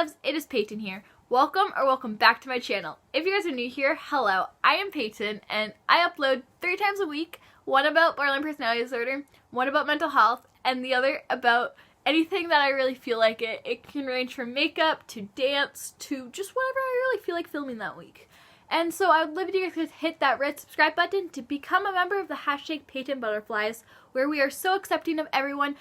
loves, it is Peyton here. Welcome back to my channel. If you guys are new here, hello, I am Peyton and I upload 3 times a week, one about borderline personality disorder, one about mental health, and the other about anything that I really feel like it. It can range from makeup to dance to just whatever I really feel like filming that week. And so I would love you guys to hit that red subscribe button to become a member of the hashtag Peyton Butterflies, where we are so accepting of everyone,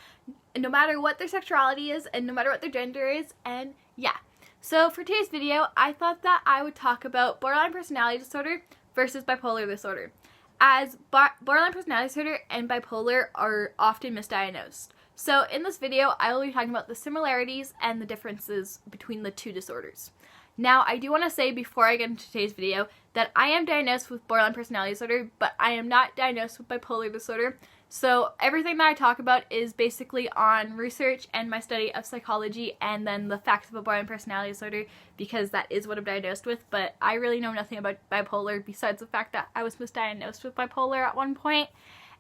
no matter what their sexuality is and no matter what their gender is. And yeah. So for today's video, I thought that I would talk about borderline personality disorder versus bipolar disorder, as borderline personality disorder and bipolar are often misdiagnosed. So in this video, I will be talking about the similarities and the differences between the two disorders. Now, I do want to say before I get into today's video that I am diagnosed with borderline personality disorder, but I am not diagnosed with bipolar disorder. So everything that I talk about is basically on research and my study of psychology and then the facts about borderline personality disorder, because that is what I'm diagnosed with. But I really know nothing about bipolar besides the fact that I was misdiagnosed with bipolar at one point.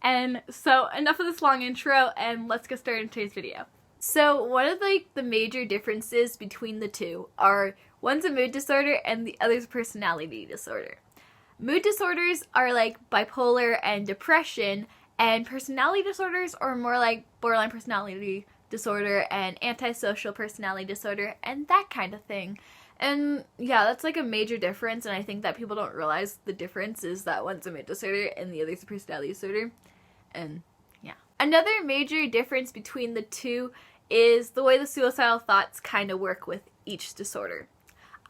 And so enough of this long intro, and let's get started in today's video. So one of the major differences between the two are one's a mood disorder and the other's a personality disorder. Mood disorders are like bipolar and depression, and personality disorders are more like borderline personality disorder and antisocial personality disorder and that kind of thing. And yeah, that's like a major difference, and I think that people don't realize the difference is that one's a mood disorder and the other's a personality disorder. And yeah. Another major difference between the two is the way the suicidal thoughts kind of work with each disorder.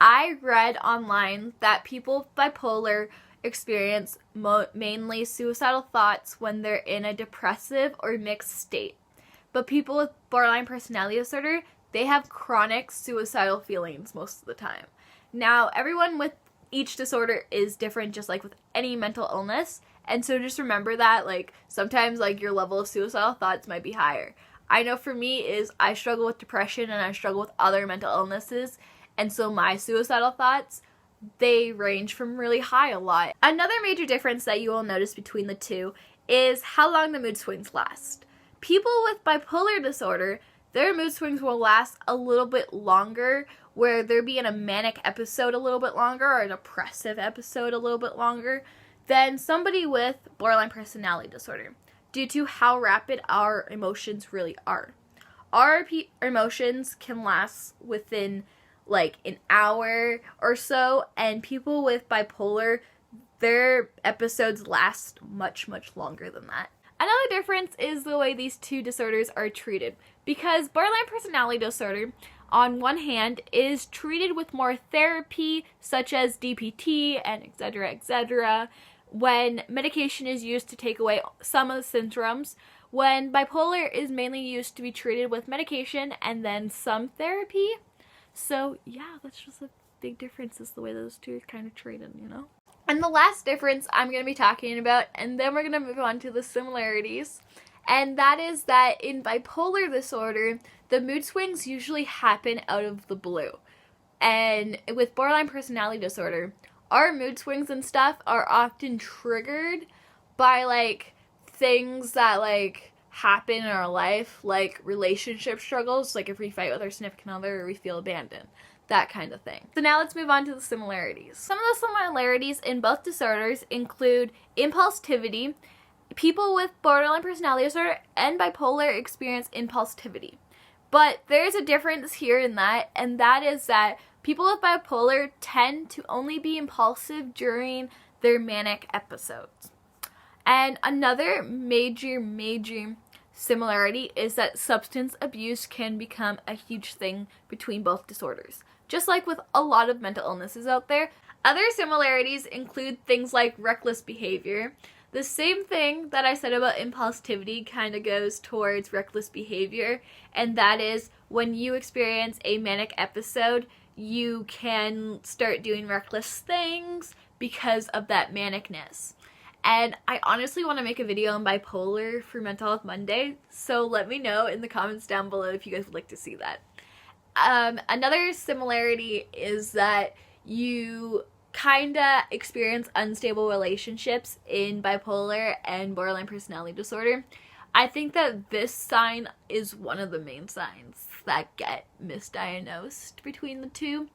I read online that people with bipolar experience mainly suicidal thoughts when they're in a depressive or mixed state. But people with borderline personality disorder, they have chronic suicidal feelings most of the time. Now, everyone with each disorder is different, just like with any mental illness. And so just remember that, sometimes, your level of suicidal thoughts might be higher. I know for me is I struggle with depression and I struggle with other mental illnesses. And so my suicidal thoughts, they range from really high a lot. Another major difference that you will notice between the two is how long the mood swings last. People with bipolar disorder, their mood swings will last a little bit longer, where they'll be in a manic episode a little bit longer or a depressive episode a little bit longer than somebody with borderline personality disorder, due to how rapid our emotions really are. Our emotions can last within an hour or so, and people with bipolar, their episodes last much longer than that. Another difference is the way these two disorders are treated, because borderline personality disorder, on one hand, is treated with more therapy such as DPT and etc., when medication is used to take away some of the symptoms, when bipolar is mainly used to be treated with medication and then some therapy. So yeah, that's just a big difference, is the way those two are kind of treated, you know? And the last difference I'm going to be talking about, and then we're going to move on to the similarities, and that is that in bipolar disorder, the mood swings usually happen out of the blue. And with borderline personality disorder, our mood swings and stuff are often triggered by things that happen in our life, like relationship struggles, like if we fight with our significant other or we feel abandoned, that kind of thing. So now let's move on to the similarities. Some of the similarities in both disorders include impulsivity. People with borderline personality disorder and bipolar experience impulsivity. But there's a difference here in that, and that is that people with bipolar tend to only be impulsive during their manic episodes. And another major similarity is that substance abuse can become a huge thing between both disorders, just like with a lot of mental illnesses out there. Other similarities include things like reckless behavior. The same thing that I said about impulsivity kind of goes towards reckless behavior, and that is when you experience a manic episode, you can start doing reckless things because of that manicness. And I honestly want to make a video on bipolar for Mental Health Monday, so let me know in the comments down below if you guys would like to see that. Another similarity is that you kinda experience unstable relationships in bipolar and borderline personality disorder. I think that this sign is one of the main signs that get misdiagnosed between the two,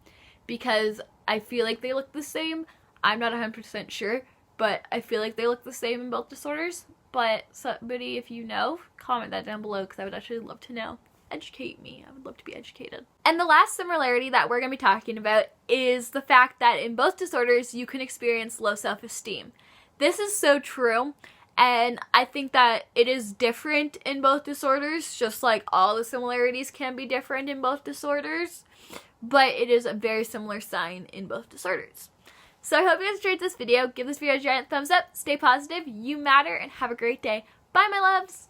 because I feel like they look the same. I'm not 100% sure, but I feel like they look the same in both disorders. But somebody, if you know, comment that down below, because I would actually love to know. Educate me. I would love to be educated. And the last similarity that we're going to be talking about is the fact that in both disorders you can experience low self-esteem. This is so true, and I think that it is different in both disorders, just like all the similarities can be different in both disorders, but it is a very similar sign in both disorders. So I hope you guys enjoyed this video. Give this video a giant thumbs up, stay positive, you matter, and have a great day. Bye, my loves!